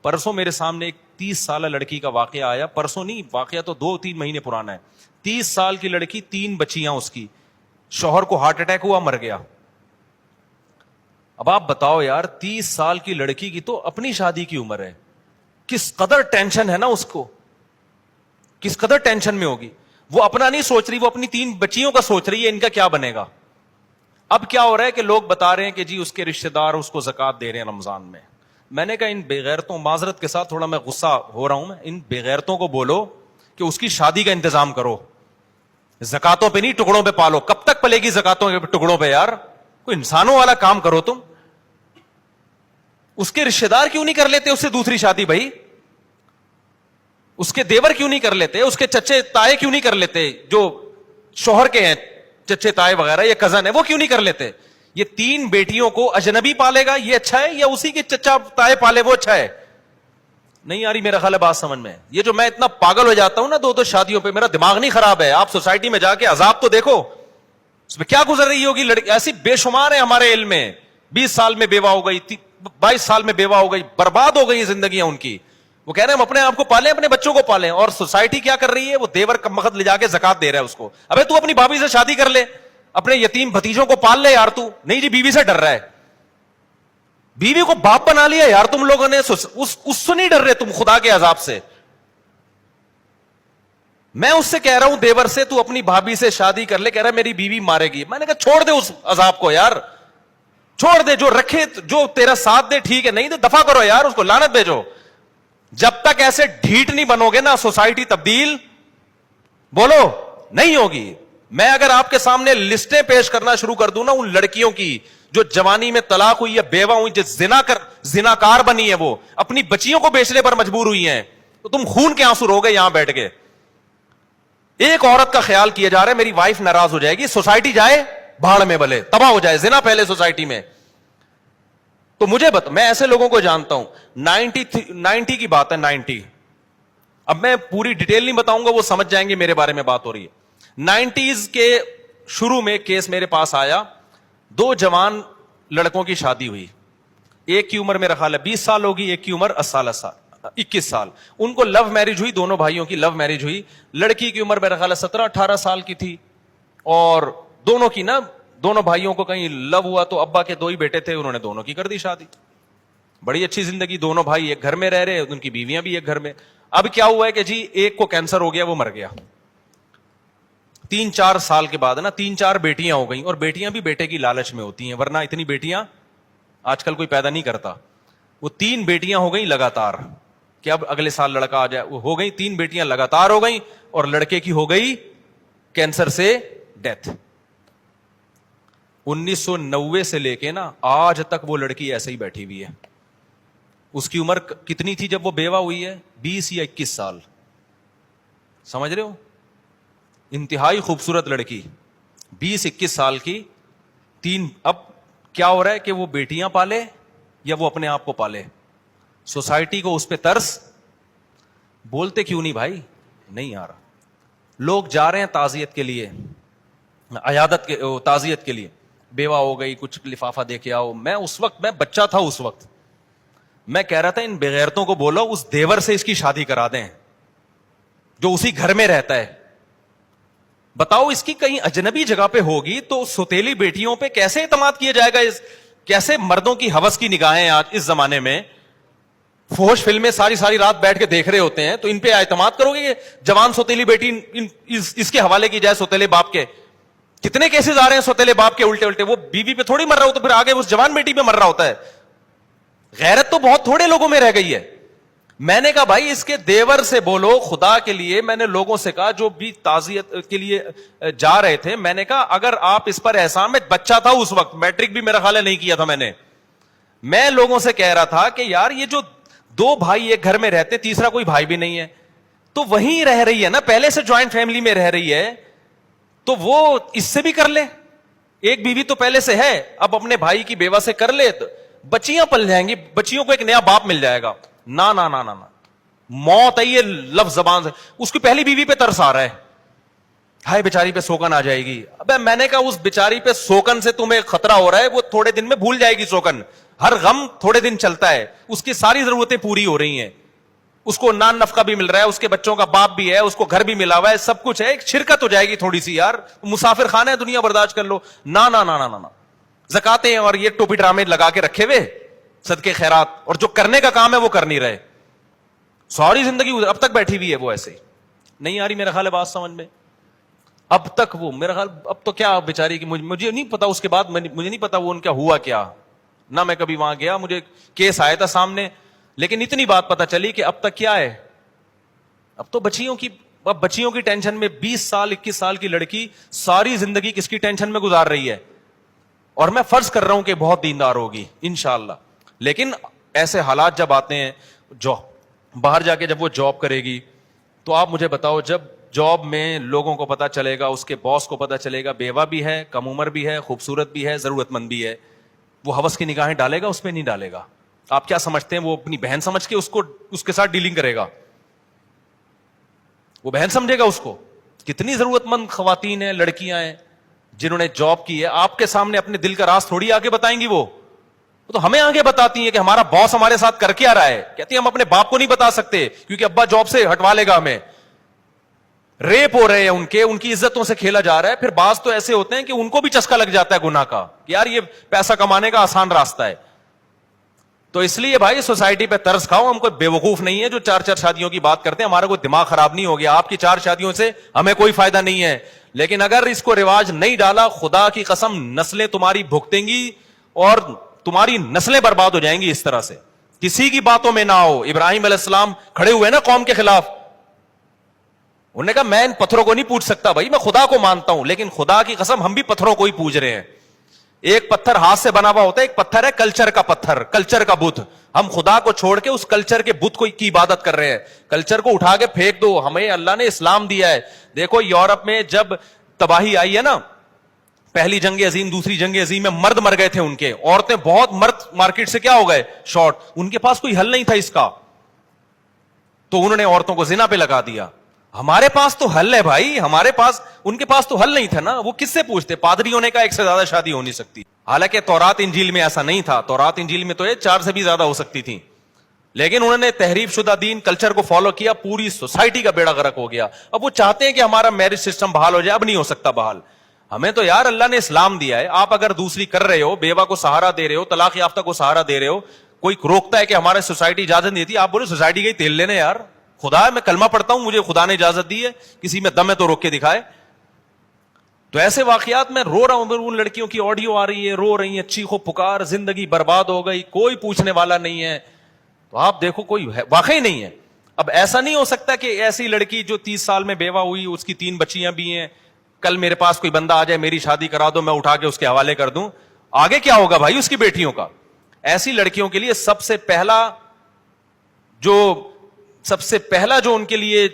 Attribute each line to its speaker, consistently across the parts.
Speaker 1: پرسوں میرے سامنے ایک 30 سالہ لڑکی کا واقعہ آیا, پرسوں نہیں, واقعہ تو 2-3 مہینے پرانا ہے. 30 سال کی لڑکی, 3 بچیاں اس کی, شوہر کو ہارٹ اٹیک ہوا, مر گیا. اب آپ بتاؤ یار, 30 سال کی لڑکی کی تو اپنی شادی کی عمر ہے, کس قدر ٹینشن ہے نا اس کو, کس قدر ٹینشن میں ہوگی. وہ اپنا نہیں سوچ رہی, وہ اپنی 3 بچیوں کا سوچ رہی ہے, ان کا کیا بنے گا. اب کیا ہو رہا ہے کہ لوگ بتا رہے ہیں کہ جی اس کے رشتہ دار اس کو زکات دے رہے ہیں رمضان میں. میں نے کہا ان بےغیرتوں, معذرت کے ساتھ تھوڑا میں غصہ ہو رہا ہوں, میں ان بےغیرتوں کو بولو کہ اس کی شادی کا انتظام کرو, زکاتوں پہ نہیں ٹکڑوں پہ پالو. کب تک پلے گی زکاتوں کے ٹکڑوں پہ یار, کوئی انسانوں والا کام کرو تم. اس کے رشتہ دار کیوں نہیں کر لیتے اس سے دوسری شادی بھائی, اس کے دیور کیوں نہیں کر لیتے, اس کے چچے تائے کیوں نہیں کر لیتے, جو شوہر کے ہیں چچے تائے وغیرہ یا کزن ہے وہ کیوں نہیں کر لیتے. یہ 3 بیٹیوں کو اجنبی پالے گا یہ اچھا ہے, یا اسی کے چچا تائے پالے وہ اچھا ہے. نہیں آ رہی میرا خیال ہے بات سمجھ میں. یہ جو میں اتنا پاگل ہو جاتا ہوں نا 2 شادیوں پہ, میرا دماغ نہیں خراب ہے. آپ سوسائٹی میں جا کے عذاب تو دیکھو, اس میں کیا گزر رہی ہوگی لڑکی. ایسی بے شمار ہے ہمارے علم میں, 20 سال میں بیوہ ہو گئی, 22 سال میں بیوہ ہو گئی, برباد ہو گئی زندگیاں ان کی. وہ کہہ رہے ہیں ہم اپنے آپ کو پالیں, اپنے بچوں کو پالیں, اور سوسائٹی کیا کر رہی ہے, وہ دیور کا مقد لے جا کے زکات دے رہا ہے اس کو. ابے تو اپنی بھابھی سے شادی کر لے, اپنے یتیم بھتیجوں کو پال لے یار. تو نہیں جی بیوی سے ڈر رہا ہے, بیوی کو باپ بنا لیا یار تم لوگوں نے, اس سے نہیں ڈر رہے تم خدا کے عذاب سے. میں اس سے کہہ رہا ہوں دیور سے تو اپنی بھابھی سے شادی کر لے, کہہ رہا ہے میری بیوی مارے گی. میں نے کہا چھوڑ دے اس عذاب کو یار, چھوڑ دے, جو رکھے جو تیرا ساتھ دے ٹھیک ہے, نہیں تو دفع کرو یار, اس کو لعنت بھیجو. جب تک ایسے ڈھیٹ نہیں بنو گے نا سوسائٹی تبدیل بولو نہیں ہوگی. میں اگر آپ کے سامنے لسٹیں پیش کرنا شروع کر دوں نا ان لڑکیوں کی جو جوانی میں طلاق ہوئی ہے, بیوہ ہوئی, جو زناکار بنی ہے, وہ اپنی بچیوں کو بیچنے پر مجبور ہوئی ہیں, تو تم خون کے آنسو رو گے یہاں بیٹھ کے. ایک عورت کا خیال کیا جا رہا ہے میری وائف ناراض ہو جائے گی, سوسائٹی جائے بھاڑ میں, بھلے تباہ ہو جائے, زنا پہلے سوسائٹی میں. تو مجھے میں ایسے لوگوں کو جانتا ہوں. 90 کی بات ہے, 90. اب میں پوری ڈیٹیل نہیں بتاؤں گا, وہ سمجھ جائیں گے میرے بارے میں بات ہو رہی ہے. 90s کے شروع میں کیس میرے پاس آیا, 2 جوان لڑکوں کی شادی ہوئی. ایک کی عمر میرا خیال ہے 20 سال ہوگی, ایک کی عمر 21 سال. ان کو لو میرج ہوئی, دونوں بھائیوں کی لو میرج ہوئی. لڑکی کی عمر میرا خیال ہے 17-18 سال کی تھی, اور دونوں کی نا, دونوں بھائیوں کو کہیں لو ہوا تو ابا کے 2 ہی بیٹے تھے, انہوں نے دونوں کی کر دی شادی. بڑی اچھی زندگی, دونوں بھائی ایک گھر میں رہ رہے, ان کی بیویاں بھی ایک گھر میں. اب کیا ہوا ہے کہ جی ایک کو کینسر ہو گیا, وہ مر گیا. 3-4 سال کے بعد نا 3-4 بیٹیاں ہو گئیں, اور بیٹیاں بھی بیٹے کی لالچ میں ہوتی ہیں, ورنہ اتنی بیٹیاں آج کل کوئی پیدا نہیں کرتا. وہ 3 بیٹیاں ہو گئیں لگاتار, کہ اب اگلے سال لڑکا آ جائے. وہ ہو گئی 3 بیٹیاں لگاتار ہو گئیں, اور لڑکے کی ہو گئی کینسر سے ڈیتھ. 1990 سے لے کے نا آج تک وہ لڑکی ایسے ہی بیٹھی ہوئی ہے. اس کی عمر کتنی تھی جب وہ بیوہ ہوئی ہے؟ 20 یا 21 سال. سمجھ رہے ہو, انتہائی خوبصورت لڑکی, 20-21 سال کی. 3 اب کیا ہو رہا ہے کہ وہ بیٹیاں پالے یا وہ اپنے آپ کو پالے. سوسائٹی کو اس پہ ترس, بولتے کیوں نہیں بھائی, نہیں آ رہا. لوگ جا رہے ہیں تعزیت کے لیے, عیادت کے تعزیت کے لیے, بیوہ ہو گئی, کچھ لفافہ دے کے آؤ. میں اس وقت, میں بچہ تھا اس وقت, میں کہہ رہا تھا ان بغیرتوں کو بولو اس دیور سے اس کی شادی کرا دیں جو اسی گھر میں رہتا ہے. بتاؤ اس کی کہیں اجنبی جگہ پہ ہوگی تو سوتیلی بیٹیوں پہ کیسے اعتماد کیا جائے گا. کیسے مردوں کی ہوس کی نگاہیں آج اس زمانے میں, فحش فلمیں ساری رات بیٹھ کے دیکھ رہے ہوتے ہیں, تو ان پہ اعتماد کرو گے کہ جوان سوتیلی بیٹی اس کے حوالے کی جائے سوتیلے باپ کے. کتنے کیسز آ رہے ہیں سوتیلے باپ کے الٹے, وہ بیوی پہ تھوڑی مر رہا ہوتا, پھر آگے اس جوان بیٹی پہ مر رہا ہوتا ہے. غیرت تو بہت تھوڑے لوگوں میں رہ گئی ہے. میں نے کہا بھائی اس کے دیور سے بولو خدا کے لیے. میں نے لوگوں سے کہا جو بھی تعزیت کے لیے جا رہے تھے, میں نے کہا اگر آپ اس پر احسان, میں بچہ تھا اس وقت, میٹرک بھی میرا خیال ہے نہیں کیا تھا میں لوگوں سے کہہ رہا تھا کہ یار یہ جو 2 بھائی ایک گھر میں رہتے, تیسرا کوئی بھائی بھی نہیں ہے, تو وہیں رہ رہی ہے نا, پہلے سے جوائنٹ فیملی میں رہ رہی ہے, تو وہ اس سے بھی کر لے. ایک بیوی تو پہلے سے ہے, اب اپنے بھائی کی بیوہ سے کر لے, تو بچیاں پل جائیں گی, بچیوں کو ایک نیا باپ مل جائے گا. نا نا نا نا, موت ہے یہ لفظ زبان سے. اس کی پہلی بیوی پہ ترس آ رہا ہے, हाय बेचारी पे सोकन आ जाएगी। अबे मैंने कहा उस बेचारी पे सोकन से तुम्हें खतरा हो रहा है, वो थोड़े दिन में भूल जाएगी सोकन। हर गम थोड़े दिन चलता है, उसकी सारी जरूरतें पूरी हो रही हैं, उसको नान नफका भी मिल रहा है, उसके बच्चों का बाप भी है, उसको घर भी मिला हुआ है, सब कुछ है, एक शिरकत हो जाएगी थोड़ी सी यार, मुसाफिर खाना है, दुनिया बर्दाश्त कर लो। ना ना ना ना ना, ज़कातें और ये टोपी ड्रामे लगा के रखे हुए, सदके खैरात, और जो करने का काम है वो कर नहीं रहे। सारी जिंदगी अब तक बैठी हुई है वो ऐसे। नहीं आ रही मेरा ख्याल है बात समझ में? अब तक वो मेरा ख्याल, अब तो क्या बेचारी की, मुझे नहीं पता उसके बाद, मुझे नहीं पता वो उनका हुआ क्या ना, मैं कभी वहां गया, मुझे केस आया था सामने, लेकिन इतनी बात पता चली कि अब तक क्या है, अब तो बच्चियों की टेंशन में 20 साल 21 साल की लड़की सारी जिंदगी किसकी टेंशन में गुजार रही है। और मैं फर्ज कर रहा हूं कि बहुत दीनदार होगी इंशाअल्लाह, लेकिन ऐसे हालात जब आते हैं, जॉब बाहर जाके जब वो जॉब करेगी, तो आप मुझे बताओ, जब जॉब में लोगों को पता चलेगा, उसके बॉस को पता चलेगा बेवा भी है, कम उम्र भी है, खूबसूरत भी है, जरूरतमंद भी है, वो हवस की निगाहें डालेगा उस पर? नहीं डालेगा। आप क्या समझते हैं वो अपनी बहन समझ के उसके साथ डीलिंग करेगा? वो बहन समझेगा उसको? कितनी जरूरतमंद खवातीन हैं, लड़कियां हैं जिन्होंने जॉब की है, आपके सामने अपने दिल का राज थोड़ी आगे बताएंगी वो तो हमें आगे बताती हैं कि हमारा बॉस हमारे साथ कर क्या रहा है। कहती है हम अपने बाप को नहीं बता सकते क्योंकि अब्बा जॉब से हटवा लेगा हमें। रेप हो रहे हैं उनकी इज्जतों से खेला जा रहा है। फिर बाज तो ऐसे होते हैं कि उनको भी चस्का लग जाता है गुनाह का, यार ये पैसा कमाने का आसान रास्ता है। तो इसलिए भाई सोसाइटी पे तरस खाओ, हम कोई बेवकूफ नहीं है जो 4-4 शादियों की बात करते हैं, हमारा कोई दिमाग खराब नहीं हो गया। आपकी 4 शादियों से हमें कोई फायदा नहीं है, लेकिन अगर इसको रिवाज नहीं डाला, खुदा की कसम नस्लें तुम्हारी भुगतेंगी और तुम्हारी नस्लें बर्बाद हो जाएंगी इस तरह से। किसी की बातों में ना हो। इब्राहिम अलैहिस्सलाम खड़े हुए ना कौम के खिलाफ, उन्होंने कहा मैं इन पत्थरों को नहीं पूछ सकता, भाई मैं खुदा को मानता हूं, लेकिन खुदा की कसम हम भी पत्थरों को ही पूज रहे हैं। एक पत्थर हाथ से बना हुआ होता है, एक पत्थर है कल्चर का पत्थर, कल्चर का बुत। हम खुदा को छोड़ के उस कल्चर के बुत को की इबादत कर रहे हैं। कल्चर को उठा के फेंक दो, हमें अल्लाह ने इस्लाम दिया है। देखो यूरोप में जब तबाही आई है ना, पहली जंग अजीम दूसरी जंग अजीम में मर्द मर गए थे उनके, औरतें बहुत मर्द मार्केट से क्या हो गए शॉर्ट, उनके पास कोई हल नहीं था इसका, तो उन्होंने औरतों को जिना पे लगा दिया। हमारे पास तो हल है भाई, हमारे पास, उनके पास तो हल नहीं था ना, वो किससे पूछते? पादरियों ने कहा एक से ज्यादा शादी हो नहीं सकती। हालांकि तौरात इंजील में ऐसा नहीं था, तौरात इंजील में तो ये 4 से भी ज्यादा हो सकती थी, लेकिन उन्होंने तहरीफ शुदा दीन कल्चर को फॉलो किया, पूरी सोसाइटी का बेड़ा गर्क हो गया। अब वो चाहते हैं कि हमारा मैरिज सिस्टम बहाल हो जाए, अब नहीं हो सकता बहाल। हमें तो यार अल्लाह ने इस्लाम दिया है, आप अगर दूसरी कर रहे हो, बेवा को सहारा दे रहे हो, तलाक याफ्ता को सहारा दे रहे हो, कोई रोकता है कि हमारे सोसाइटी इजाजत नहीं देती? आप बोले सोसाइटी का ही तेल लेने यार, खुदा है मैं कलमा पढ़ता हूं, मुझे खुदा ने इजाजत दी है, किसी में दम है तो रोक के दिखाए। तो ऐसे वाकयात में रो रहा हूं, उन लड़कियों की ऑडियो आ रही है, रो रही है, चीखो पुकार, जिंदगी बर्बाद हो गई, कोई पूछने वाला नहीं है। तो आप देखो कोई वाकई नहीं है। अब ऐसा नहीं हो सकता कि ऐसी लड़की जो 30 साल में बेवा हुई, उसकी 3 बच्चियां भी हैं, कल मेरे पास कोई बंदा आ जाए मेरी शादी करा दो, मैं उठा के उसके हवाले कर दूं, आगे क्या होगा भाई उसकी बेटियों का? ऐसी लड़कियों के लिए सबसे पहला जो उनके लिए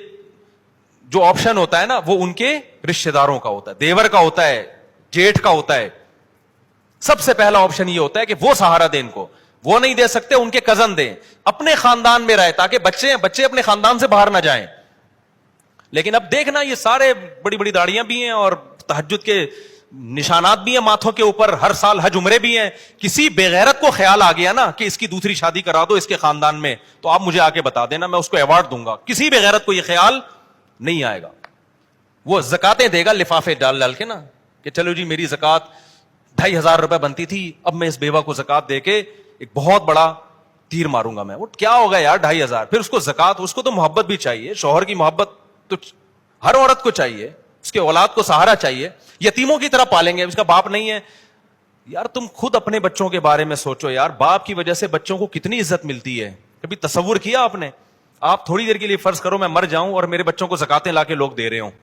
Speaker 1: जो ऑप्शन होता है ना, वो उनके रिश्तेदारों का होता है, देवर का होता है, जेठ का होता है। सबसे पहला ऑप्शन ये होता है कि वो सहारा दें इनको, वो नहीं दे सकते उनके कजन दें, अपने खानदान में रहे ताकि बच्चे अपने खानदान से बाहर ना जाएं। लेकिन अब देखना ये सारे बड़ी बड़ी दाढ़ियां भी हैं और तहज्जुद के निशानात भी हैं माथों के ऊपर, हर साल हज उम्रे भी हैं। किसी बेगैरत को ख्याल आ गया ना कि इसकी दूसरी शादी करा दो इसके खानदान में, तो आप मुझे आके बता देना, मैं उसको अवार्ड दूंगा। किसी बेगैरत को यह ख्याल नहीं आएगा। वो ज़कातें देगा लिफाफे डाल डाल के ना, कि चलो जी मेरी ज़कात 2,500 रुपए बनती थी, अब मैं इस बेवा को ज़कात देके एक बहुत बड़ा तीर मारूंगा मैं। वो क्या होगा यार 2,500? फिर उसको ज़कात, उसको तो मोहब्बत भी चाहिए, शौहर की मोहब्बत तो हर औरत को चाहिए, उसके औलाद को सहारा चाहिए। यतीमों की तरह पालेंगे, इसका बाप नहीं है यार। तुम खुद अपने बच्चों के बारे में सोचो यार, बाप की वजह से बच्चों को कितनी इज्जत मिलती है, कभी तसव्वुर किया आपने? आप थोड़ी देर के लिए फर्ज करो मैं मर जाऊं और मेरे बच्चों को ज़कातें लाके लोग दे रहे हो,